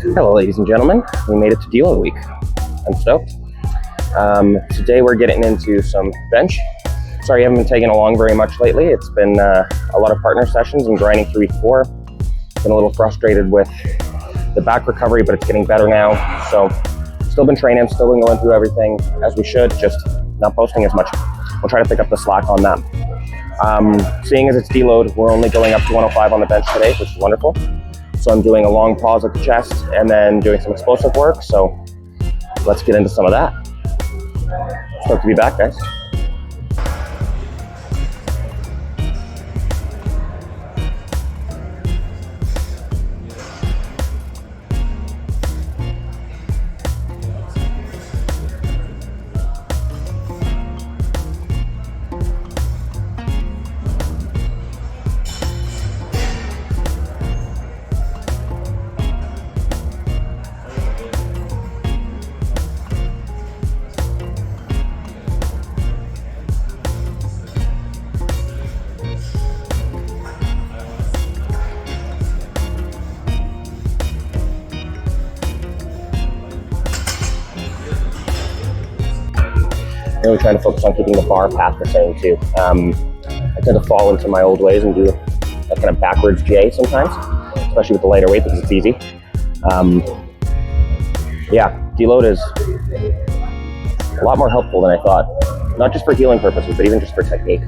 Hello, ladies and gentlemen. We made it to DELOAD week. I'm stoked. Today we're getting into some bench. Sorry I haven't been taking along very much lately. It's been a lot of partner sessions and grinding through week 4. Been a little frustrated with the back recovery, but it's getting better now. So still been training, still been going through everything as we should, just not posting as much. We'll try to pick up the slack on that. Seeing as it's DELOAD, we're only going up to 105 on the bench today, which is wonderful. So I'm doing a long pause at the chest and then doing some explosive work. So let's get into some of that. Stoked to be back, guys. Really trying to focus on keeping the bar path the same too. I tend to fall into my old ways and do a kind of backwards J sometimes, especially with the lighter weight because it's easy. Yeah, DELOAD is a lot more helpful than I thought. Not just for healing purposes, but even just for technique.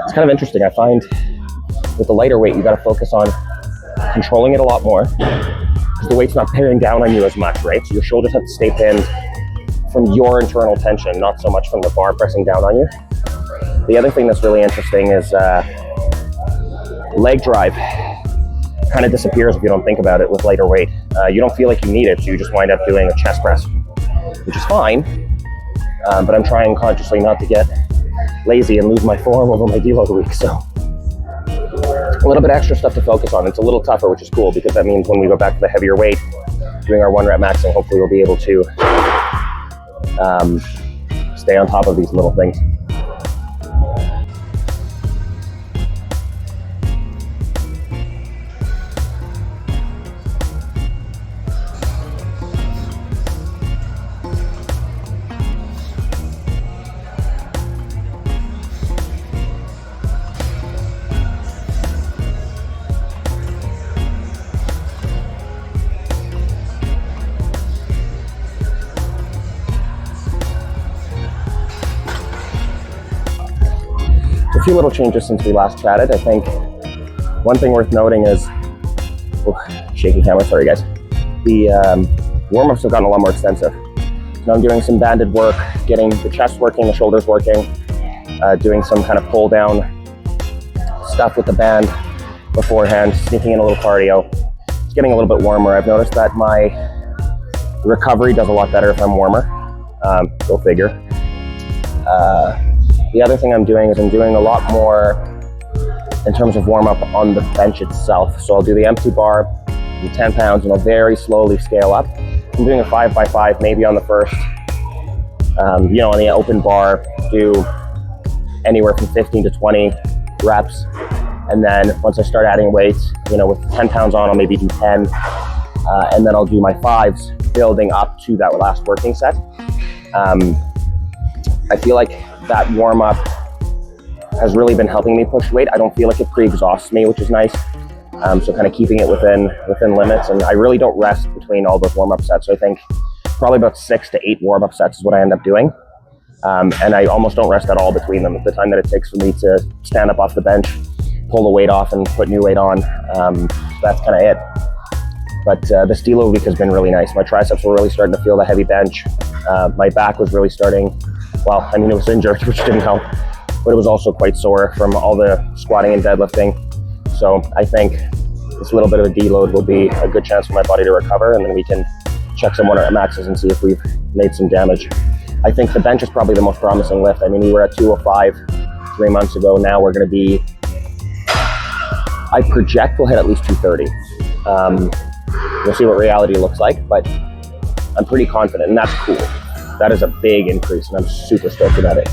It's kind of interesting. I find with the lighter weight, you got to focus on controlling it a lot more because the weight's not bearing down on you as much, right? So your shoulders have to stay pinned from your internal tension, not so much from the bar pressing down on you. The other thing that's really interesting is leg drive kind of disappears if you don't think about it with lighter weight. You don't feel like you need it, so you just wind up doing a chest press, which is fine, but I'm trying consciously not to get lazy and lose my form over my DELOAD week, so a little bit extra stuff to focus on. It's a little tougher, which is cool because that means when we go back to the heavier weight, doing our 1 rep maxing, hopefully we'll be able to stay on top of these little things. A few little changes since we last chatted. I think one thing worth noting is, shaky camera, sorry guys. The warm-ups have gotten a lot more extensive. So I'm doing some banded work, getting the chest working, the shoulders working, doing some kind of pull down stuff with the band beforehand, sneaking in a little cardio. It's getting a little bit warmer. I've noticed that my recovery does a lot better if I'm warmer. Go figure. The other thing I'm doing is I'm doing a lot more in terms of warm-up on the bench itself. So I'll do the empty bar, do 10 pounds, and I'll very slowly scale up. I'm doing a 5x5 maybe on the first, on the open bar, do anywhere from 15 to 20 reps. And then once I start adding weight, with 10 pounds on, I'll maybe do 10. And then I'll do my 5s building up to that last working set. I feel like that warm-up has really been helping me push weight. I don't feel like it pre-exhausts me, which is nice. So kind of keeping it within limits. And I really don't rest between all those warm-up sets. So I think probably about 6 to 8 warm-up sets is what I end up doing. And I almost don't rest at all between them. The time that it takes for me to stand up off the bench, pull the weight off and put new weight on, that's kind of it. But this deload week has been really nice. My triceps were really starting to feel the heavy bench. My back was really starting, well, I mean, it was injured, which didn't help, but it was also quite sore from all the squatting and deadlifting. So I think this little bit of a deload will be a good chance for my body to recover, and then we can check some 1 rep maxes and see if we've made some damage. I think the bench is probably the most promising lift. I mean, we were at 205 3 months ago. Now we're going to be, I project we'll hit at least 230. We'll see what reality looks like, but I'm pretty confident, and that's cool. That is a big increase, and I'm super stoked about it.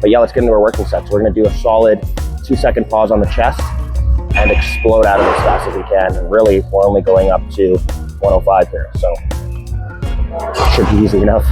But yeah, let's get into our working sets. We're going to do a solid 2-second pause on the chest and explode out of it as fast as we can. And really, we're only going up to 105 here, so it should be easy enough.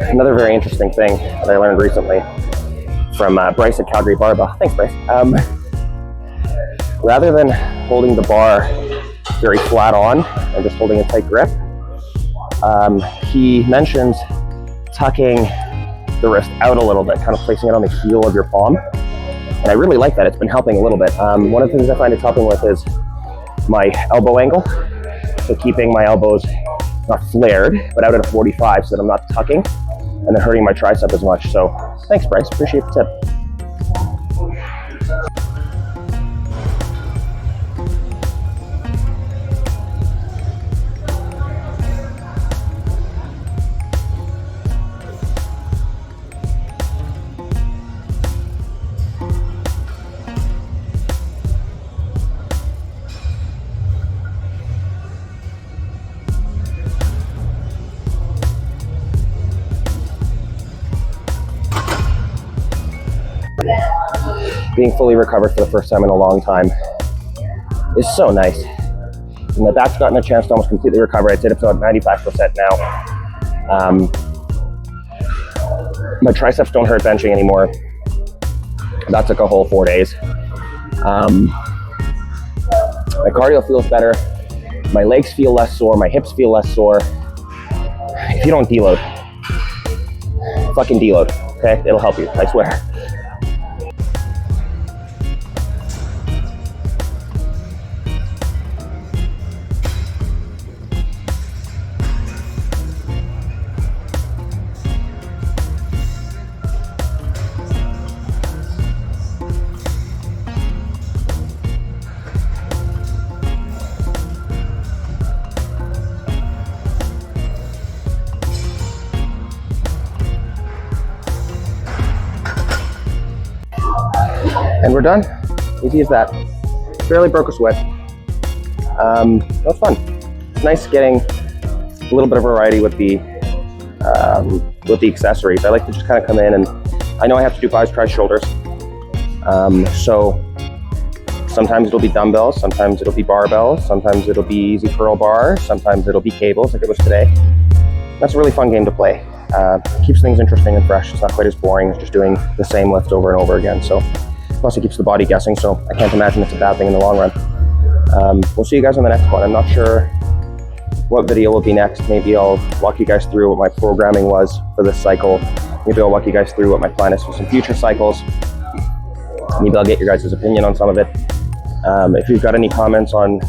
Another very interesting thing that I learned recently from Bryce at Calgary Barbell. Thanks, Bryce. Rather than holding the bar very flat on and just holding a tight grip, he mentions tucking the wrist out a little bit, kind of placing it on the heel of your palm. And I really like that. It's been helping a little bit. One of the things I find it's helping with is my elbow angle. So keeping my elbows not flared, but out at a 45 so that I'm not tucking and then hurting my tricep as much. So thanks, Bryce, appreciate the tip. Being fully recovered for the first time in a long time is so nice. And my back's gotten a chance to almost completely recover. I'd say it's about 95% now. My triceps don't hurt benching anymore. That took a whole 4 days. My cardio feels better. My legs feel less sore. My hips feel less sore. If you don't deload, fucking deload, okay? It'll help you, I swear. And we're done. Easy as that. Barely broke a sweat. That was fun. It's nice getting a little bit of variety with the accessories. I like to just kind of come in, and I know I have to do biceps, tries, shoulders. So sometimes it'll be dumbbells, sometimes it'll be barbells, sometimes it'll be easy curl bar, sometimes it'll be cables like it was today. That's a really fun game to play. Keeps things interesting and fresh. It's not quite as boring as just doing the same lift over and over again. So plus it keeps the body guessing, so I can't imagine it's a bad thing in the long run. We'll see you guys on the next one. I'm not sure what video will be next. Maybe I'll walk you guys through what my programming was for this cycle. Maybe I'll walk you guys through what my plan is for some future cycles. Maybe I'll get your guys' opinion on some of it. If you've got any comments on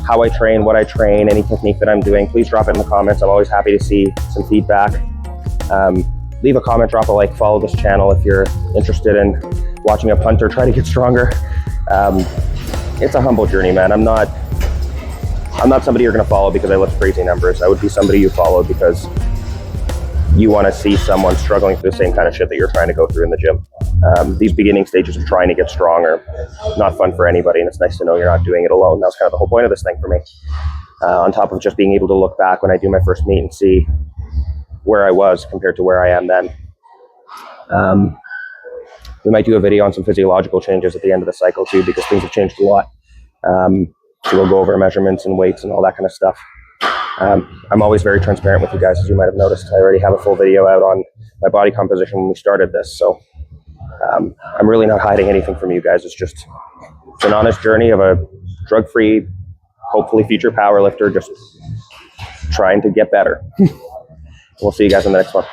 how I train, what I train, any technique that I'm doing, please drop it in the comments. I'm always happy to see some feedback. Leave a comment, drop a like, follow this channel if you're interested in watching a punter try to get stronger. It's a humble journey, man. I'm not somebody you're gonna follow because I lift crazy numbers. I would be somebody you follow because you wanna see someone struggling through the same kind of shit that you're trying to go through in the gym. These beginning stages of trying to get strong are not fun for anybody, and it's nice to know you're not doing it alone. That's kind of the whole point of this thing for me. On top of just being able to look back when I do my first meet and see where I was compared to where I am then. We might do a video on some physiological changes at the end of the cycle too, because things have changed a lot. So we'll go over measurements and weights and all that kind of stuff. I'm always very transparent with you guys, as you might have noticed. I already have a full video out on my body composition when we started this. So I'm really not hiding anything from you guys. It's an honest journey of a drug-free, hopefully future power lifter, just trying to get better. We'll see you guys in the next one.